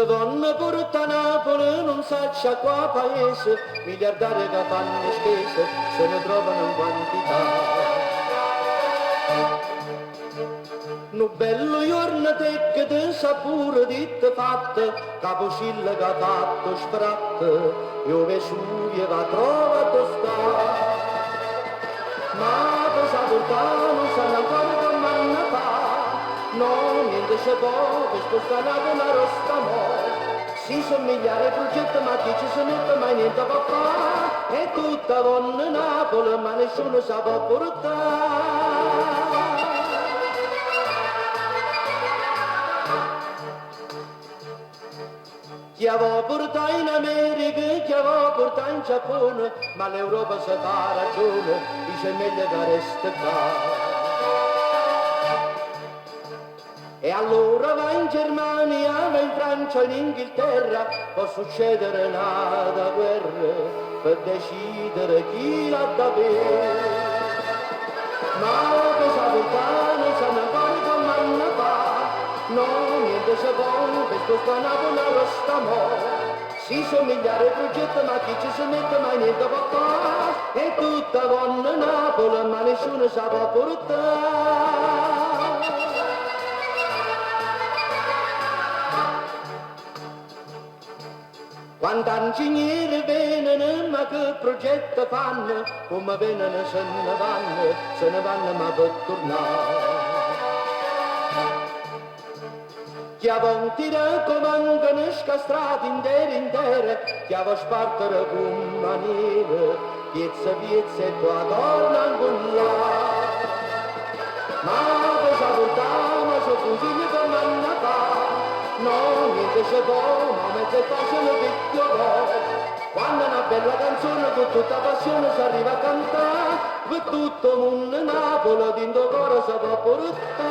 Se vanno pure a Napoli non sa qua paese, miliardari che fanno spese se ne trovano in quantità. Nu bello giorno te che te sa pure ditte fatte, Capocilla che ha fatto spratte, io Vesuvio va trovato sta. Ma te sa portare non sanno ancora che manna fa, no, niente se può, per spostare una rosta mo'. Si somigliare al progetto ma chi ci si mette mai niente può fare, è tutta donna Napoli ma nessuno sa può portare. Chi aveva portato in America, chi aveva portato in Giappone, ma l'Europa si fa ragione, dice meglio che resta qua. E allora va in Germania, va in Francia, in Inghilterra, può succedere una guerra per decidere chi l'ha da bere. Ma che sa portare, non sa ancora come manna fa, no, niente se può, per spostare una rosta mo'. Si somigliare al progetto ma chi ci si mette mai niente può fare, è tutta donna Napoli ma nessuno sa può portare. Quando ingegneri vengono, ma che progetto fanno, come vengono se ne vanno ma per tornare. Chi aveva tirato comandano scastrati intere, chi aveva spartito con maniere, piezza e qua tornano con là. Ma cosa portava, se consigli per manna fa, no, niente se può, ma mezzo facile picchiolo. Quando una bella canzone con tutta passione si arriva a cantare, per tutto il mondo Napoli, dentro coro si può portare.